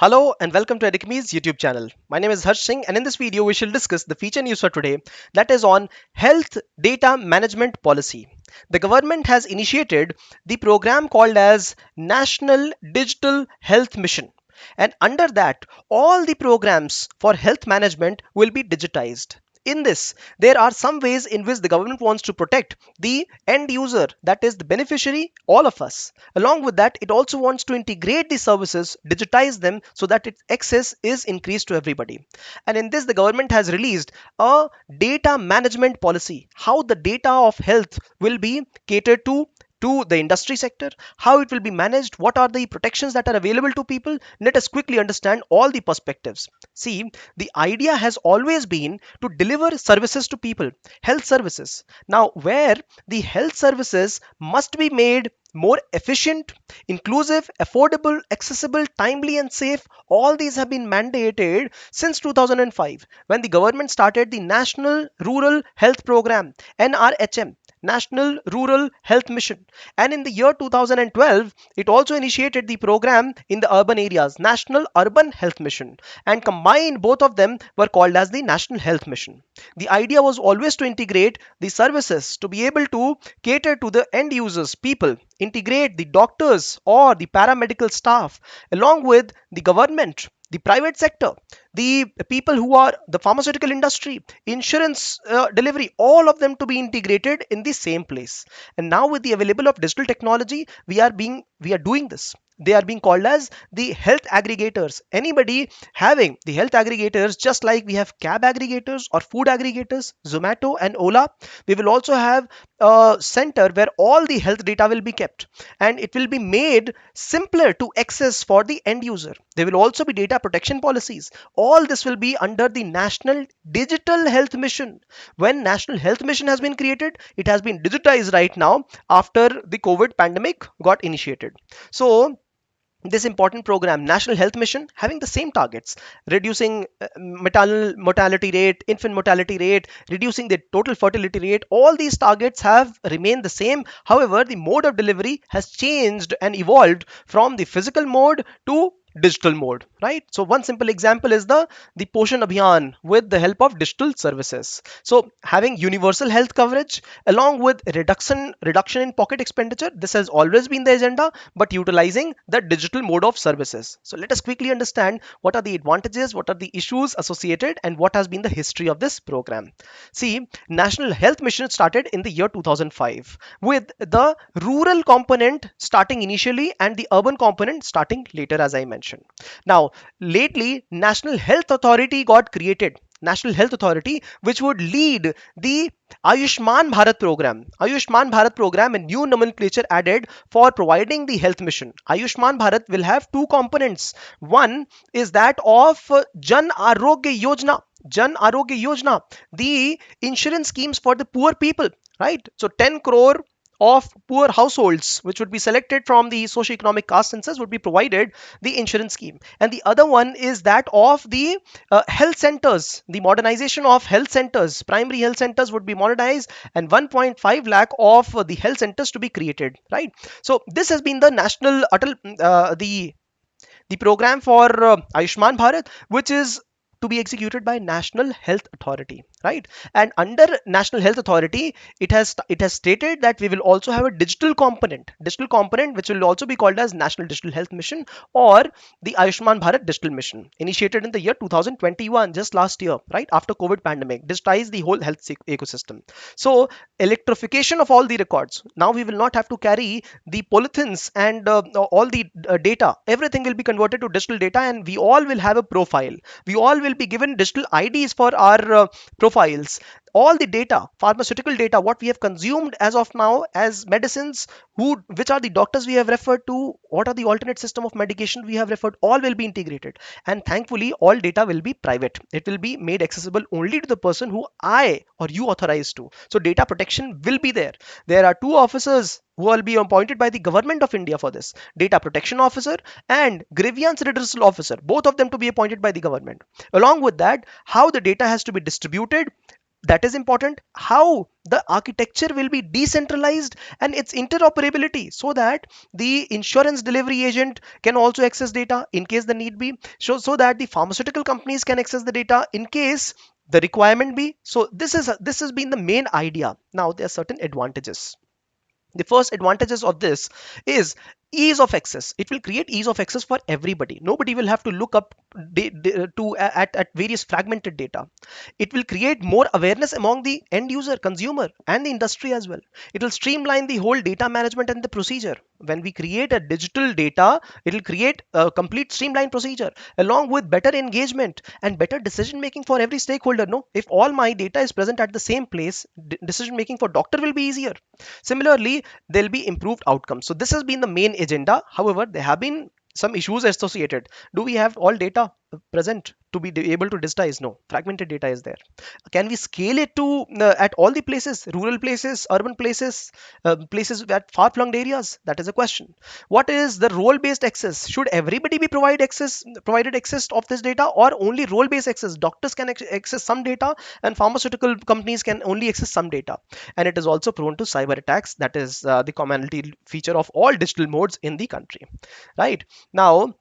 Hello and welcome to Edukemy's YouTube channel. My name is Harsh Singh, and in this video we shall discuss the feature news for today, that is on health data management policy. The government has initiated the program called as National Digital Health Mission, and under that all the programs for health management will be digitized. In this, there are some ways in which the government wants to protect the end user, that is the beneficiary, all of us. Along with that, it also wants to integrate the services, digitize them so that its access is increased to everybody. And in this, the government has released a data management policy, how the data of health will be catered to the industry sector, how it will be managed, what are the protections that are available to people. Let us quickly understand all the perspectives. See, the idea has always been to deliver services to people, health services. Now, where the health services must be made more efficient, inclusive, affordable, accessible, timely, and safe. All these have been mandated since 2005 when the government started the National Rural Health Program, NRHM. National Rural Health Mission. And in the year 2012, it also initiated the program in the urban areas, National Urban Health Mission. And combined, both of them were called as the National Health Mission. The idea was always to integrate the services to be able to cater to the end users, people, integrate the doctors or the paramedical staff along with the government, the private sector, the people who are the pharmaceutical industry, insurance delivery, all of them to be integrated in the same place. And now with the available of digital technology, we are doing this. They are being called as the health aggregators. Anybody having the health aggregators, just like we have cab aggregators or food aggregators, Zomato and Ola, we will also have a center where all the health data will be kept, and it will be made simpler to access for the end user. There will also be data protection policies. All this will be under the National Digital Health Mission. When National Health Mission has been created, it has been digitized right now after the COVID pandemic got initiated. So this important program, National Health Mission, having the same targets: reducing maternal mortality rate, infant mortality rate, reducing the total fertility rate. All these targets have remained the same. However, the mode of delivery has changed and evolved from the physical mode to digital mode, right? So one simple example is the Poshan Abhiyan with the help of digital services. So having universal health coverage along with reduction in pocket expenditure, this has always been the agenda, but utilizing the digital mode of services. So let us quickly understand what are the advantages, what are the issues associated, and what has been the history of this program. See, National Health Mission started in the year 2005 with the rural component starting initially and the urban component starting later, as I mentioned. Now, lately, National Health Authority got created. National Health Authority, which would lead the Ayushman Bharat program. Ayushman Bharat program, a new nomenclature added for providing the health mission. Ayushman Bharat will have two components. One is that of Jan Arogya Yojana. Jan Arogya Yojana, the insurance schemes for the poor people, right? So 10 crore of poor households which would be selected from the socioeconomic caste census would be provided the insurance scheme. And the other one is that of the health centers. The modernization of health centers, primary health centers would be modernized, and 1.5 lakh of the health centers to be created, right? So this has been the national the program for Ayushman Bharat, which is to be executed by National Health Authority, right? And under National Health Authority, it has stated that we will also have a digital component which will also be called as National Digital Health Mission or the Ayushman Bharat Digital Mission, initiated in the year 2021, just last year, right after COVID pandemic, digitize the whole health ecosystem. So electrification of all the records. Now we will not have to carry the polythene and all the data. Everything will be converted to digital data, and we all will have a profile. We all will be given digital IDs for our profiles. All the data, pharmaceutical data, what we have consumed as of now as medicines, which are the doctors we have referred to, what are the alternate system of medication we have referred, all will be integrated. And thankfully, all data will be private. It will be made accessible only to the person who I or you authorize to. So data protection will be there. There are two officers who will be appointed by the government of India for this: data protection officer and grievance redressal officer, both of them to be appointed by the government. Along with that, how the data has to be distributed, that is important. How the architecture will be decentralized and its interoperability, so that the insurance delivery agent can also access data in case the need be, so that the pharmaceutical companies can access the data in case the requirement be. So this has been the main idea. Now there are certain advantages. The first advantages of this is ease of access. It will create ease of access for everybody. Nobody will have to look up at various fragmented data. It will create more awareness among the end user, consumer, and the industry as well. It will streamline the whole data management and the procedure. When we create a digital data, it will create a complete streamlined procedure along with better engagement and better decision making for every stakeholder. No, if all my data is present at the same place, decision making for doctor will be easier. Similarly, there'll be improved outcomes. So this has been the main agenda. However, there have been some issues associated. Do we have all data present to be able to digitize? No, fragmented data is there. Can we scale it to at all the places, rural places, urban places, places at far-flung areas? That is a question. What is the role-based access? Should everybody be provided access of this data, or only role-based access? Doctors can access some data, and pharmaceutical companies can only access some data. And it is also prone to cyber attacks. That is the commonality feature of all digital modes in the country. Right now,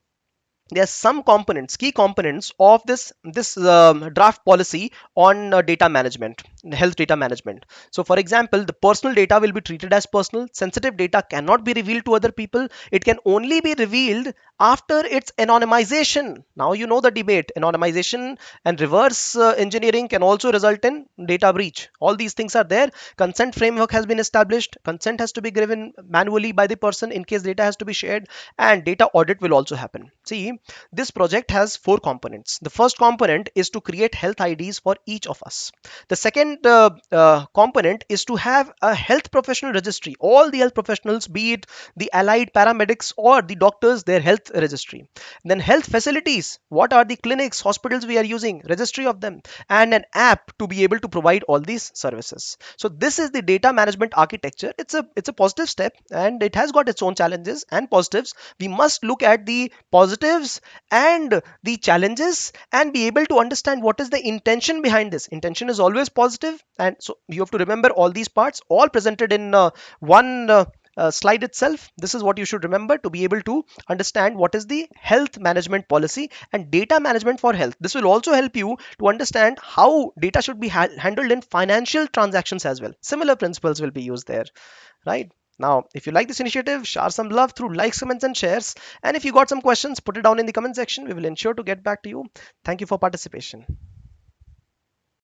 there are some components, key components of this draft policy on data management, health data management. So for example, the personal data will be treated as personal. Sensitive data cannot be revealed to other people. It can only be revealed after its anonymization. Now you know the debate. Anonymization and reverse engineering can also result in data breach. All these things are there. Consent framework has been established. Consent has to be given manually by the person in case data has to be shared, and data audit will also happen. See, this project has four components. The first component is to create health IDs for each of us. The second component is to have a health professional registry. All the health professionals, be it the allied paramedics or the doctors, their health registry. Then health facilities. What are the clinics, hospitals we are using? Registry of them. And an app to be able to provide all these services. So this is the data management architecture. It's a positive step, and it has got its own challenges and positives. We must look at the positives and the challenges and be able to understand what is the intention behind this. Intention is always positive, and so you have to remember all these parts all presented in one slide itself. This is what you should remember to be able to understand what is the health management policy and data management for health. This will also help you to understand how data should be handled in financial transactions as well. Similar principles will be used there, right? Now, if you like this initiative, share some love through likes, comments, and shares. And if you got some questions, put it down in the comment section. We will ensure to get back to you. Thank you for participation.